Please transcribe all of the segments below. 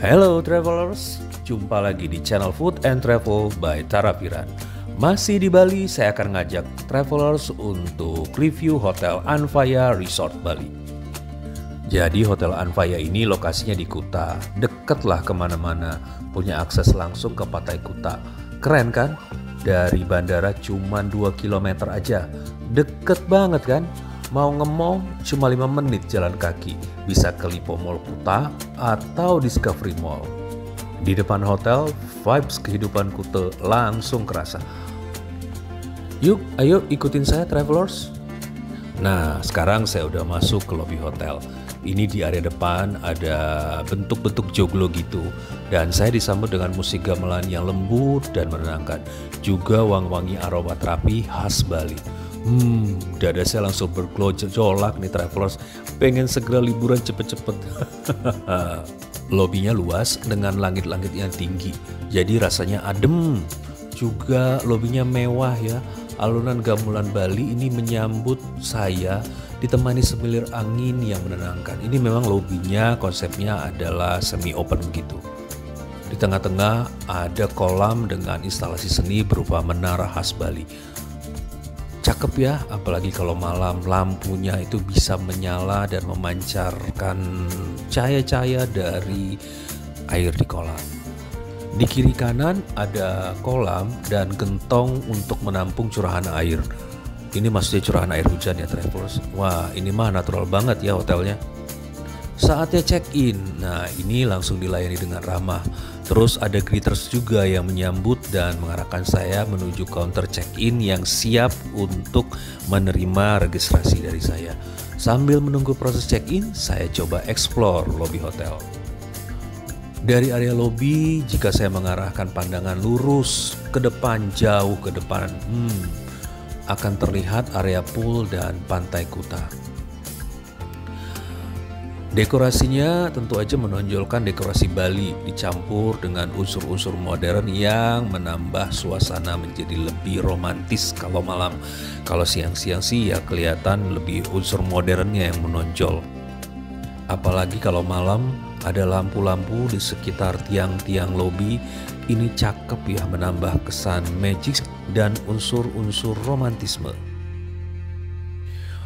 Hello travelers, jumpa lagi di channel Food and Travel by Tarapiran. Masih di Bali, saya akan ngajak travelers untuk review Hotel Anfaya Resort Bali. Jadi Hotel Anfaya ini lokasinya di Kuta, deket lah kemana-mana, punya akses langsung ke Pantai Kuta. Keren kan? Dari bandara cuma 2 km aja, deket banget kan? Mau nge-mall cuma 5 menit jalan kaki, bisa ke Lipo Mall Kuta atau Discovery Mall. Di depan hotel, vibes kehidupan Kuta langsung kerasa. Yuk, ayo ikutin saya travelers. Nah, sekarang saya udah masuk ke lobi hotel. Ini di area depan ada bentuk-bentuk joglo gitu. Dan saya disambut dengan musik gamelan yang lembut dan menenangkan. Juga wangi-wangi aroma terapi khas Bali. Dada saya langsung bergejolak nih travelers, pengen segera liburan cepet-cepet. Lobinya luas dengan langit-langit yang tinggi, jadi rasanya adem. Juga lobinya mewah ya, alunan gamelan Bali ini menyambut saya ditemani semilir angin yang menenangkan. Ini memang lobinya konsepnya adalah semi open begitu. Di tengah-tengah ada kolam dengan instalasi seni berupa menara khas Bali. Cakep ya, apalagi kalau malam lampunya itu bisa menyala dan memancarkan cahaya-cahaya dari air di kolam. Di kiri kanan ada kolam dan gentong untuk menampung curahan air. Ini maksudnya curahan air hujan ya travelers. Wah, ini mah natural banget ya hotelnya. Saatnya check-in. Nah, ini langsung dilayani dengan ramah. Terus ada greeters juga yang menyambut dan mengarahkan saya menuju counter check-in yang siap untuk menerima registrasi dari saya. Sambil menunggu proses check-in, saya coba explore lobi hotel. Dari area lobi, jika saya mengarahkan pandangan lurus ke depan, jauh ke depan, akan terlihat area pool dan pantai Kuta. Dekorasinya tentu aja menonjolkan dekorasi Bali dicampur dengan unsur-unsur modern yang menambah suasana menjadi lebih romantis kalau malam. Kalau siang-siang sih ya kelihatan lebih unsur modernnya yang menonjol. Apalagi kalau malam ada lampu-lampu di sekitar tiang-tiang lobi, ini cakep ya, menambah kesan magic dan unsur-unsur romantisme.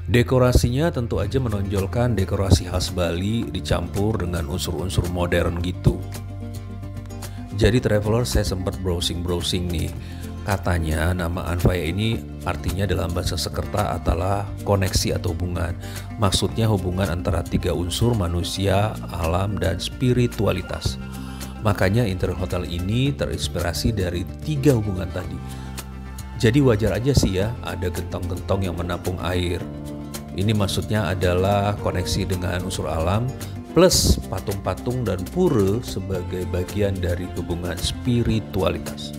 Dekorasinya tentu aja menonjolkan dekorasi khas Bali dicampur dengan unsur-unsur modern gitu. Jadi traveler saya sempat browsing nih. Katanya nama Anfaya ini artinya dalam bahasa Sekerta adalah koneksi atau hubungan. Maksudnya hubungan antara 3 unsur manusia, alam, dan spiritualitas. Makanya interior hotel ini terinspirasi dari 3 hubungan tadi. Jadi wajar aja sih ya ada gentong-gentong yang menampung air. Ini maksudnya adalah koneksi dengan unsur alam plus patung-patung dan pura sebagai bagian dari hubungan spiritualitas.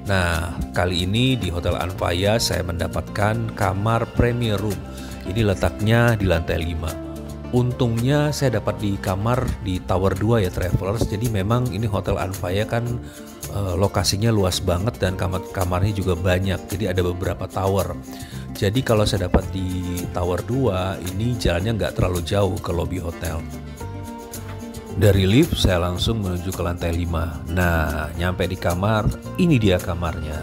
Nah, kali ini di Hotel Anfaya saya mendapatkan kamar premier room. Ini letaknya di lantai 5. Untungnya saya dapat di kamar di Tower 2 ya travelers. Jadi memang ini Hotel Anfaya kan lokasinya luas banget dan kamar-kamarnya juga banyak. Jadi ada beberapa tower. Jadi kalau saya dapat di Tower 2, ini jalannya nggak terlalu jauh ke lobi hotel. Dari lift saya langsung menuju ke lantai 5. Nah, nyampe di kamar, ini dia kamarnya.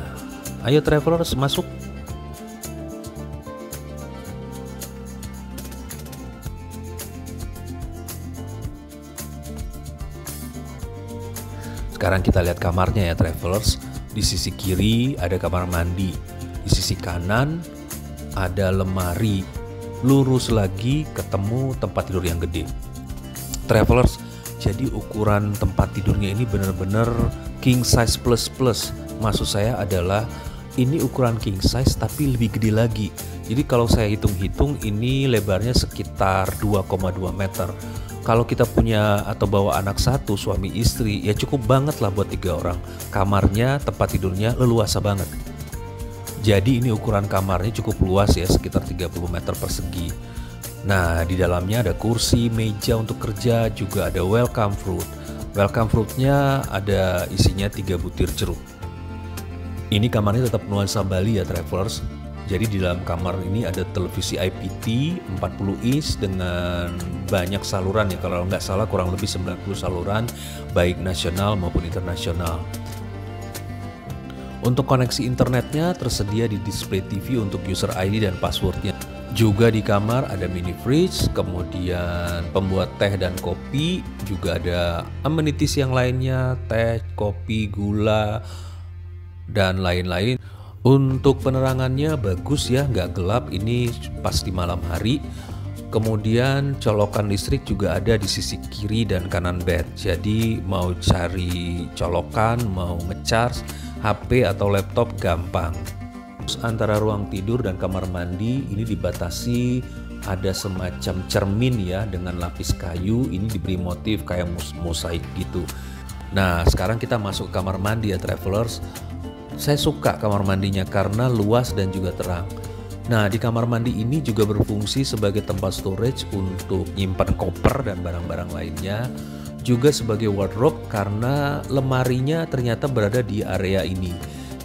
Ayo travelers masuk. Sekarang kita lihat kamarnya ya travelers. Di sisi kiri ada kamar mandi. Di sisi kanan ada lemari. Lurus lagi ketemu tempat tidur yang gede. Travelers, jadi ukuran tempat tidurnya ini benar-benar king size plus. Maksud saya adalah ini ukuran king size tapi lebih gede lagi. Jadi kalau saya hitung-hitung ini lebarnya sekitar 2,2 meter. Kalau kita punya atau bawa anak satu, suami istri, ya cukup banget lah buat 3 orang. Kamarnya, tempat tidurnya leluasa banget. Jadi ini ukuran kamarnya cukup luas ya, sekitar 30 meter persegi. Nah, di dalamnya ada kursi, meja untuk kerja, juga ada welcome fruit. Welcome fruitnya ada isinya 3 butir jeruk. Ini kamarnya tetap nuansa Bali ya travelers. Jadi di dalam kamar ini ada televisi IPT 40 inch dengan banyak saluran ya, kalau nggak salah kurang lebih 90 saluran baik nasional maupun internasional. Untuk koneksi internetnya tersedia di display TV untuk user ID dan passwordnya. Juga di kamar ada mini fridge, kemudian pembuat teh dan kopi, juga ada amenities yang lainnya, teh, kopi, gula, dan lain-lain. Untuk penerangannya bagus ya, nggak gelap, ini pas di malam hari. Kemudian colokan listrik juga ada di sisi kiri dan kanan bed. Jadi mau cari colokan, mau ngecharge HP atau laptop gampang. Antara ruang tidur dan kamar mandi ini dibatasi ada semacam cermin ya dengan lapis kayu, ini diberi motif kayak mosaik gitu. Nah sekarang kita masuk ke kamar mandi ya travelers. Saya suka kamar mandinya karena luas dan juga terang. Nah di kamar mandi ini juga berfungsi sebagai tempat storage untuk nyimpan koper dan barang-barang lainnya, juga sebagai wardrobe karena lemarinya ternyata berada di area ini.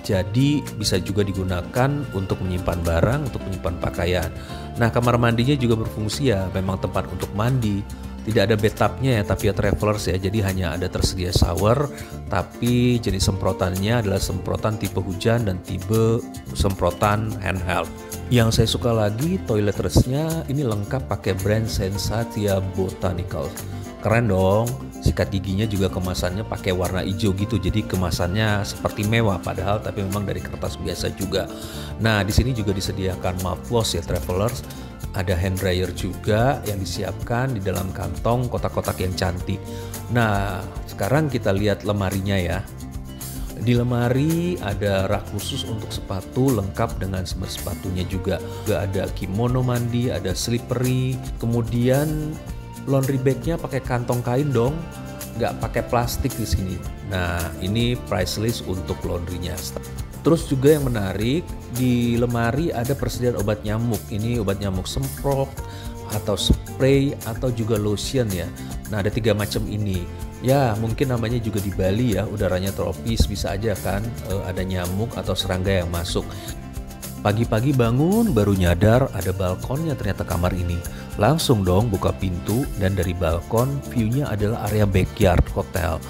Jadi bisa juga digunakan untuk menyimpan barang, untuk menyimpan pakaian. Nah kamar mandinya juga berfungsi ya memang tempat untuk mandi. Tidak ada bathtubnya ya, tapi ya travelers ya, jadi hanya ada tersedia shower. Tapi jenis semprotannya adalah semprotan tipe hujan dan tipe semprotan handheld. Yang saya suka lagi toiletresnya ini lengkap pakai brand Sensatia Botanicals. Keren dong, sikat giginya juga kemasannya pakai warna hijau gitu, jadi kemasannya seperti mewah padahal tapi memang dari kertas biasa juga. Nah di sini juga disediakan mouthwash ya travelers, ada hand dryer juga yang disiapkan di dalam kantong kotak-kotak yang cantik. Nah sekarang kita lihat lemarinya ya. Di lemari ada rak khusus untuk sepatu lengkap dengan sepatunya juga. Juga ada kimono mandi, ada slippery, kemudian laundry bagnya pakai kantong kain dong, nggak pakai plastik di sini. Nah ini price list untuk laundrynya. Terus juga yang menarik di lemari ada persediaan obat nyamuk. Ini obat nyamuk semprot atau spray atau juga lotion ya. Nah ada 3 macam ini. Ya mungkin namanya juga di Bali ya, udaranya tropis, bisa aja kan ada nyamuk atau serangga yang masuk. Pagi-pagi bangun baru nyadar ada balkonnya ternyata kamar ini. Langsung dong buka pintu dan dari balkon view-nya adalah area backyard hotel.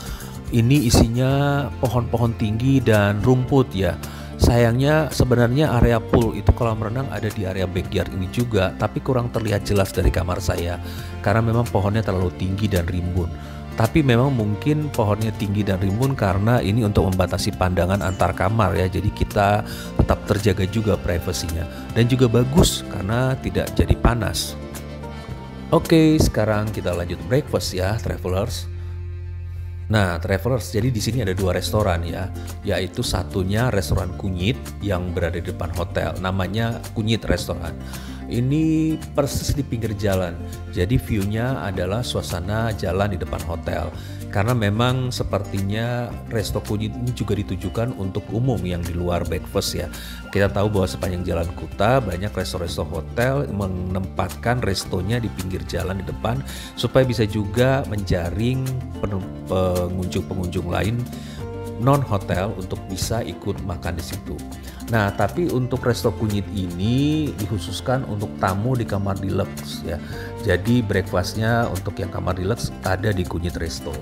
Ini isinya pohon-pohon tinggi dan rumput ya. Sayangnya sebenarnya area pool itu kolam renang ada di area backyard ini juga, tapi kurang terlihat jelas dari kamar saya karena memang pohonnya terlalu tinggi dan rimbun. Tapi memang mungkin pohonnya tinggi dan rimbun karena ini untuk membatasi pandangan antar kamar ya. Jadi kita tetap terjaga juga privasinya. Dan juga bagus karena tidak jadi panas. Oke, sekarang kita lanjut breakfast ya travelers. Nah travelers, jadi di sini ada 2 restoran ya. Yaitu satunya restoran kunyit yang berada di depan hotel. Namanya Kunyit Restoran. Ini persis di pinggir jalan, jadi view-nya adalah suasana jalan di depan hotel. Karena memang sepertinya resto kunyit ini juga ditujukan untuk umum yang di luar breakfast ya. Kita tahu bahwa sepanjang jalan Kuta banyak resto-resto hotel menempatkan restonya di pinggir jalan di depan supaya bisa juga menjaring pengunjung-pengunjung lain non hotel untuk bisa ikut makan di situ. Nah, tapi untuk resto kunyit ini dikhususkan untuk tamu di kamar deluxe ya. Jadi breakfastnya untuk yang kamar deluxe ada di Kunyit Resto.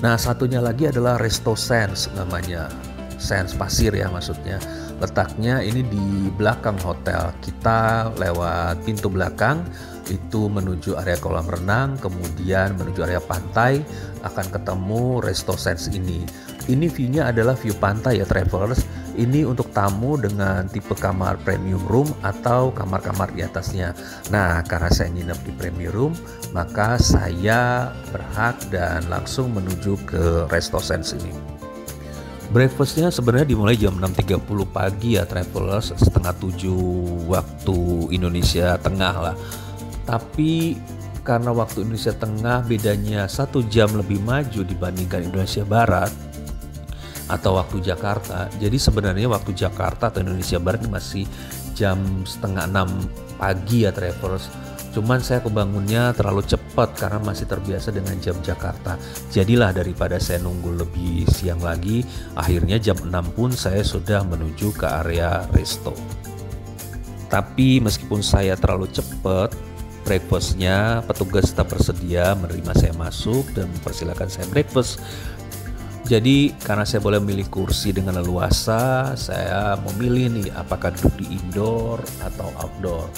Nah, satunya lagi adalah Resto Sands namanya. Sands pasir ya maksudnya. Letaknya ini di belakang hotel. Kita lewat pintu belakang itu menuju area kolam renang, kemudian menuju area pantai akan ketemu Resto Sands ini. Ini view-nya adalah view pantai ya travelers. Ini untuk tamu dengan tipe kamar premium room atau kamar-kamar di atasnya. Nah, karena saya nginep di premium room, maka saya berhak dan langsung menuju ke Resto Sands ini. Breakfastnya sebenarnya dimulai jam 6.30 pagi ya travelers, setengah 7 waktu Indonesia Tengah lah. Tapi karena waktu Indonesia Tengah bedanya 1 jam lebih maju dibandingkan Indonesia Barat atau waktu Jakarta, jadi sebenarnya waktu Jakarta atau Indonesia Barat ini masih jam setengah 6 pagi ya travelers. Cuman saya kebangunnya terlalu cepat karena masih terbiasa dengan jam Jakarta. Jadilah daripada saya nunggu lebih siang lagi, akhirnya jam 6 pun saya sudah menuju ke area resto. Tapi meskipun saya terlalu cepat breakfastnya, petugas tetap bersedia menerima saya masuk dan mempersilahkan saya breakfast. Jadi karena saya boleh memilih kursi dengan leluasa, saya memilih nih apakah duduk di indoor atau outdoor.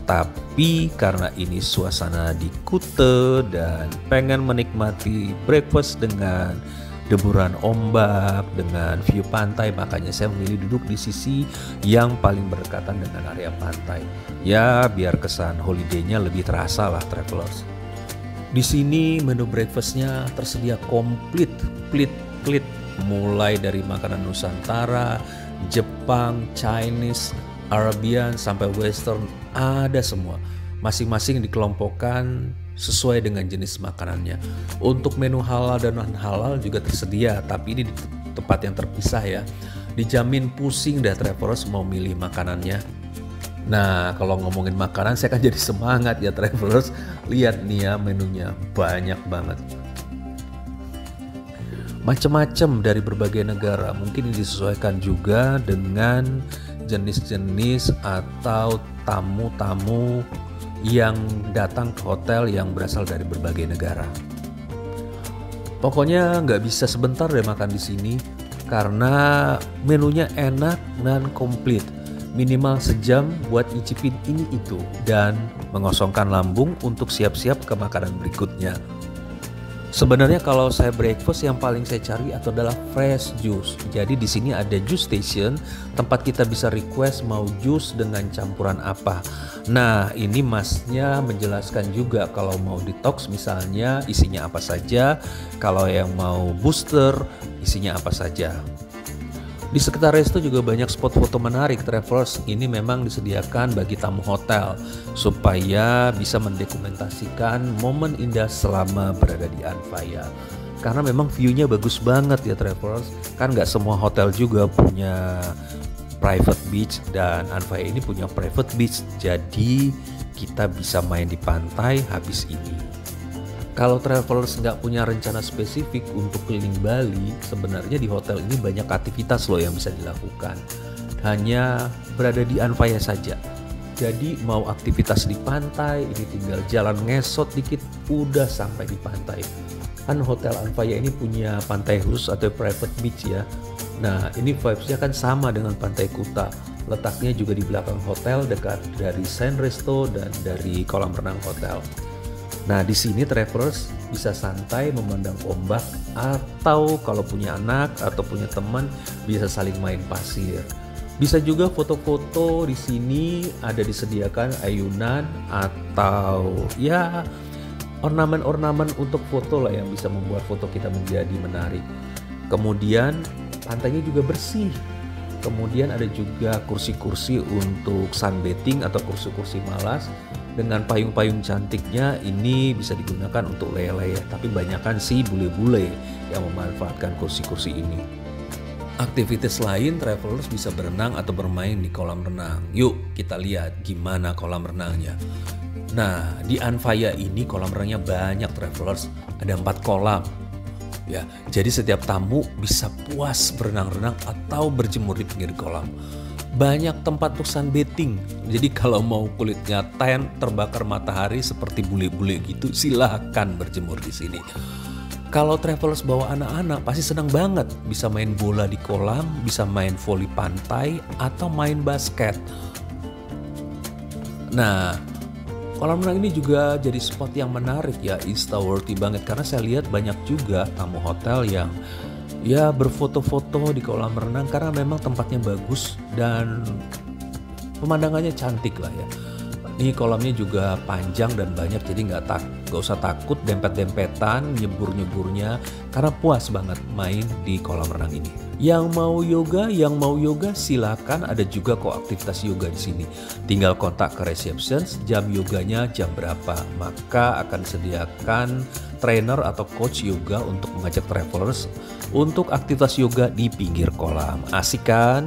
Tapi karena ini suasana di Kuta dan pengen menikmati breakfast dengan deburan ombak, dengan view pantai, makanya saya memilih duduk di sisi yang paling berdekatan dengan area pantai. Ya biar kesan holiday-nya lebih terasa lah travelers. Di sini menu breakfastnya tersedia komplit, mulai dari makanan Nusantara, Jepang, Chinese, Arabian sampai Western, ada semua. Masing-masing dikelompokkan sesuai dengan jenis makanannya. Untuk menu halal dan non halal juga tersedia, tapi ini di tempat yang terpisah ya. Dijamin pusing dah travelers mau milih makanannya. Nah kalau ngomongin makanan saya kan jadi semangat ya travelers. Lihat nih ya menunya banyak banget. Macam-macam dari berbagai negara, mungkin disesuaikan juga dengan jenis-jenis atau tamu-tamu yang datang ke hotel yang berasal dari berbagai negara. Pokoknya nggak bisa sebentar deh makan di sini karena menunya enak dan komplit. Minimal sejam buat nyicipin ini itu dan mengosongkan lambung untuk siap-siap ke makanan berikutnya. Sebenarnya kalau saya breakfast yang paling saya cari adalah fresh juice. Jadi di sini ada juice station, tempat kita bisa request mau juice dengan campuran apa. Nah, ini masnya menjelaskan juga kalau mau detox misalnya isinya apa saja, kalau yang mau booster isinya apa saja. Di sekitar resto juga banyak spot foto menarik travelers. Ini memang disediakan bagi tamu hotel supaya bisa mendokumentasikan momen indah selama berada di Anfaya. Karena memang view-nya bagus banget ya travelers. Kan nggak semua hotel juga punya private beach dan Anfaya ini punya private beach. Jadi kita bisa main di pantai habis ini. Kalau travelers nggak punya rencana spesifik untuk keliling Bali, sebenarnya di hotel ini banyak aktivitas loh yang bisa dilakukan. Hanya berada di Anfaya saja. Jadi mau aktivitas di pantai, ini tinggal jalan ngesot dikit, udah sampai di pantai. Kan hotel Anfaya ini punya pantai khusus atau private beach ya. Nah ini vibes-nya kan sama dengan pantai Kuta. Letaknya juga di belakang hotel, dekat dari Saint Resto dan dari kolam renang hotel. Nah di sini travelers bisa santai memandang ombak atau kalau punya anak atau punya teman bisa saling main pasir. Bisa juga foto-foto di sini ada disediakan ayunan atau ya ornamen-ornamen untuk foto lah yang bisa membuat foto kita menjadi menarik. Kemudian pantainya juga bersih. Kemudian ada juga kursi-kursi untuk sunbathing atau kursi-kursi malas. Dengan payung-payung cantiknya ini bisa digunakan untuk lele-lele, tapi banyakan sih bule-bule yang memanfaatkan kursi-kursi ini. Aktivitas lain travelers bisa berenang atau bermain di kolam renang. Yuk kita lihat gimana kolam renangnya. Nah di Anfaya ini kolam renangnya banyak travelers, ada 4 kolam. Ya, jadi setiap tamu bisa puas berenang-renang atau berjemur di pinggir kolam. Banyak tempat untuk sunbathing. Jadi kalau mau kulitnya tan, terbakar matahari seperti bule-bule gitu, silahkan berjemur di sini. Kalau travelers bawa anak-anak pasti senang banget. Bisa main bola di kolam, bisa main voli pantai, atau main basket. Nah, kolam renang ini juga jadi spot yang menarik ya, insta-worthy banget. Karena saya lihat banyak juga tamu hotel yang ya berfoto-foto di kolam renang karena memang tempatnya bagus dan pemandangannya cantik lah ya. Ini kolamnya juga panjang dan banyak, jadi nggak usah takut dempet-dempetan nyebur-nyeburnya karena puas banget main di kolam renang ini. Yang mau yoga silakan, ada juga kok aktivitas yoga di sini. Tinggal kontak ke reception jam yoganya jam berapa, maka akan sediakan trainer atau coach yoga untuk mengajak travelers untuk aktivitas yoga di pinggir kolam. Asik kan?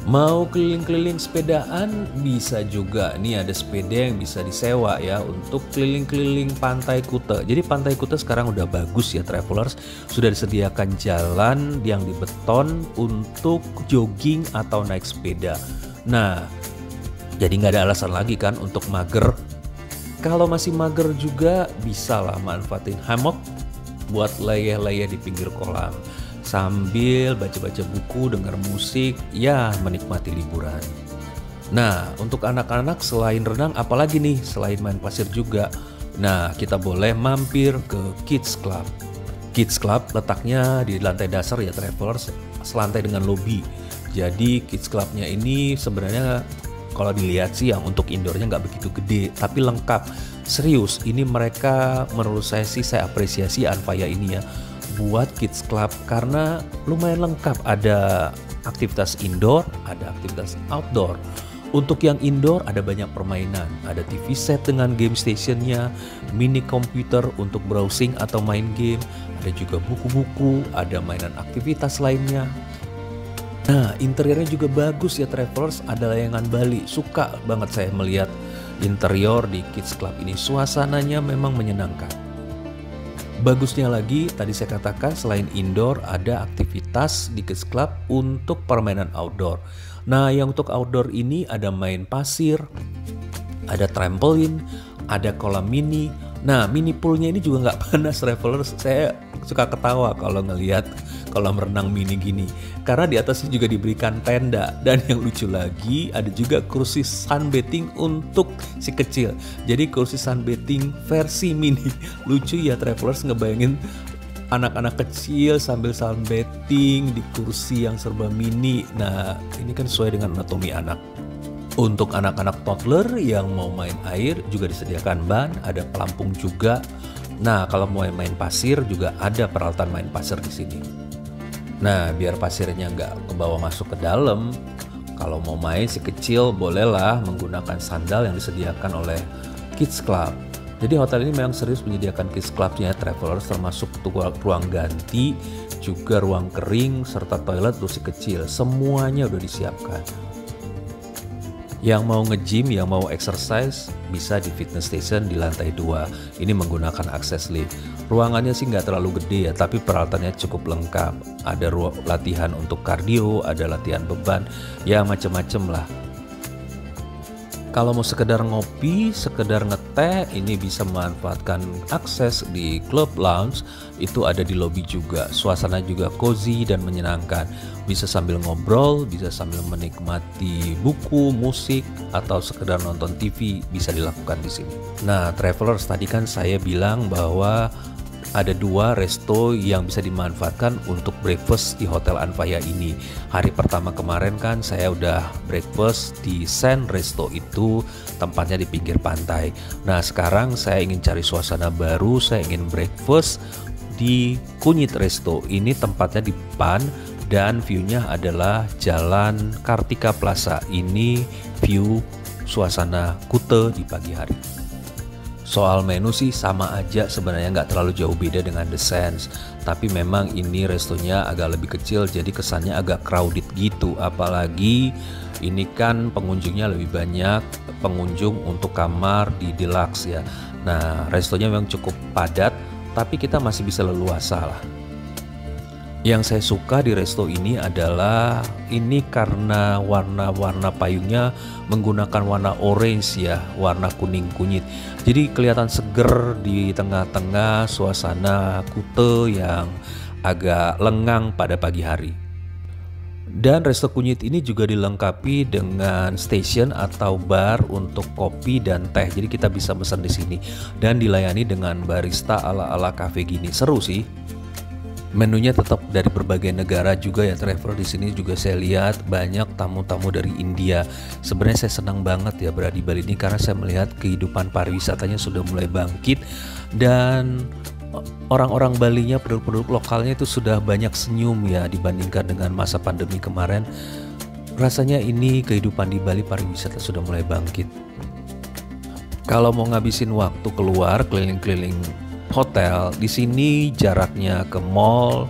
Mau keliling-keliling sepedaan bisa juga. Nih ada sepeda yang bisa disewa ya untuk keliling-keliling Pantai Kuta. Jadi Pantai Kuta sekarang udah bagus ya travelers. Sudah disediakan jalan yang dibeton untuk jogging atau naik sepeda. Nah, Jadi nggak ada alasan lagi kan untuk mager. Kalau masih mager juga bisa lah manfaatin hammock buat leyeh-leyeh di pinggir kolam sambil baca-baca buku, dengar musik, ya menikmati liburan. Nah, untuk anak-anak selain renang apalagi nih selain main pasir juga. Nah, kita boleh mampir ke Kids Club. Kids Club letaknya di lantai dasar ya Travelers, selantai dengan lobby. Jadi Kids Clubnya ini sebenarnya kalau dilihat sih yang untuk indoornya nggak begitu gede, tapi lengkap. Serius, ini mereka menurut saya sih saya apresiasi Anfaya ini ya buat Kids Club karena lumayan lengkap. Ada aktivitas indoor, ada aktivitas outdoor. Untuk yang indoor ada banyak permainan, ada TV set dengan game stationnya, mini komputer untuk browsing atau main game, ada juga buku-buku, ada mainan aktivitas lainnya. Nah, interiornya juga bagus ya Travelers, ada layangan Bali. Suka banget saya melihat interior di Kids Club ini, suasananya memang menyenangkan. Bagusnya lagi, tadi saya katakan selain indoor ada aktivitas di Kids Club untuk permainan outdoor. Nah, yang untuk outdoor ini ada main pasir, ada trampolin, ada kolam mini. Nah, mini poolnya ini juga nggak panas Travelers. Saya suka ketawa kalau ngelihat kolam renang mini gini karena di atasnya juga diberikan tenda, dan yang lucu lagi ada juga kursi sunbathing untuk si kecil. Jadi kursi sunbathing versi mini. Lucu ya Travelers, ngebayangin anak-anak kecil sambil sunbathing di kursi yang serba mini. Nah, ini kan sesuai dengan anatomi anak. Untuk anak-anak toddler yang mau main air juga disediakan ban, ada pelampung juga. Nah, kalau mau main pasir juga ada peralatan main pasir di sini. Nah, biar pasirnya nggak kebawa masuk ke dalam, kalau mau main si kecil bolehlah menggunakan sandal yang disediakan oleh Kids Club. Jadi hotel ini memang serius menyediakan Kids Clubnya Travelers, termasuk ruang ganti, juga ruang kering, serta toilet untuk si kecil. Semuanya udah disiapkan. Yang mau nge-gym, yang mau exercise, bisa di fitness station di lantai 2. Ini menggunakan akses lift. Ruangannya sih nggak terlalu gede ya, tapi peralatannya cukup lengkap. Ada latihan untuk kardio, ada latihan beban, ya macem-macem lah. Kalau mau sekedar ngopi, sekedar ngeteh, ini bisa memanfaatkan akses di Club Lounge, itu ada di lobi juga. Suasana juga cozy dan menyenangkan. Bisa sambil ngobrol, bisa sambil menikmati buku, musik, atau sekedar nonton TV, bisa dilakukan di sini. Nah, Travelers, tadi kan saya bilang bahwa ada 2 resto yang bisa dimanfaatkan untuk breakfast di Hotel Anfaya ini. Hari pertama kemarin kan saya udah breakfast di Sen Resto, itu tempatnya di pinggir pantai. Nah, sekarang saya ingin cari suasana baru, saya ingin breakfast di Kunyit Resto. Ini tempatnya di depan dan view-nya adalah Jalan Kartika Plaza. Ini view suasana Kuta di pagi hari. Soal menu sih sama aja sebenarnya, nggak terlalu jauh beda dengan The Sands. Tapi memang ini restonya agak lebih kecil, jadi kesannya agak crowded gitu. Apalagi ini kan pengunjungnya lebih banyak, pengunjung untuk kamar di deluxe ya. Nah, restonya memang cukup padat, tapi kita masih bisa leluasa lah. Yang saya suka di resto ini adalah ini karena warna-warna payungnya menggunakan warna orange ya, warna kuning kunyit. Jadi kelihatan seger di tengah-tengah suasana Kuta yang agak lengang pada pagi hari. Dan resto Kunyit ini juga dilengkapi dengan station atau bar untuk kopi dan teh. Jadi kita bisa pesan di sini dan dilayani dengan barista ala-ala cafe gini. Seru sih. Menunya tetap dari berbagai negara juga ya Traveler. Di sini juga saya lihat banyak tamu-tamu dari India. Sebenarnya saya senang banget ya berada di Bali ini karena saya melihat kehidupan pariwisatanya sudah mulai bangkit dan orang-orang Balinya, penduduk-penduduk lokalnya itu sudah banyak senyum ya dibandingkan dengan masa pandemi kemarin. Rasanya ini kehidupan di Bali pariwisata sudah mulai bangkit. Kalau mau ngabisin waktu keluar keliling-keliling hotel, di sini jaraknya ke mall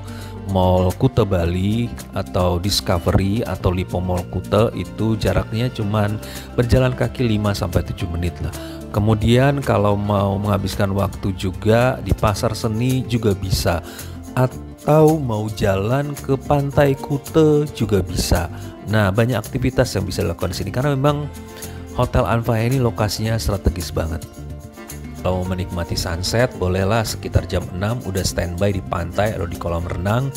Kuta Bali atau Discovery atau Lipo Mall Kuta itu jaraknya cuman berjalan kaki 5-7 menit lah. Kemudian kalau mau menghabiskan waktu juga di Pasar Seni juga bisa, atau mau jalan ke Pantai Kuta juga bisa. Nah, banyak aktivitas yang bisa dilakukan di sini karena memang Hotel Anfaya ini lokasinya strategis banget. Kalau menikmati sunset, bolehlah sekitar jam 6 udah standby di pantai atau di kolam renang.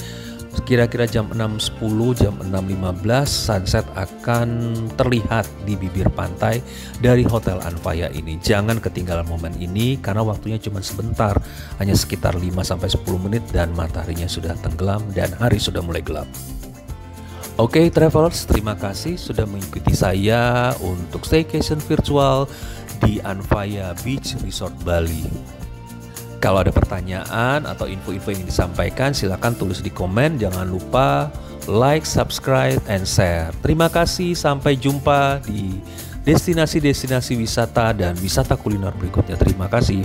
Kira-kira jam 6.10, jam 6.15 sunset akan terlihat di bibir pantai dari Hotel Anfaya ini. Jangan ketinggalan momen ini karena waktunya cuma sebentar, hanya sekitar 5-10 menit dan mataharinya sudah tenggelam dan hari sudah mulai gelap. Oke, travelers, terima kasih sudah mengikuti saya untuk staycation virtual di Anfaya Beach Resort Bali. Kalau ada pertanyaan atau info-info yang disampaikan, silakan tulis di komen. Jangan lupa like, subscribe, and share. Terima kasih, sampai jumpa di destinasi-destinasi wisata dan wisata kuliner berikutnya. Terima kasih.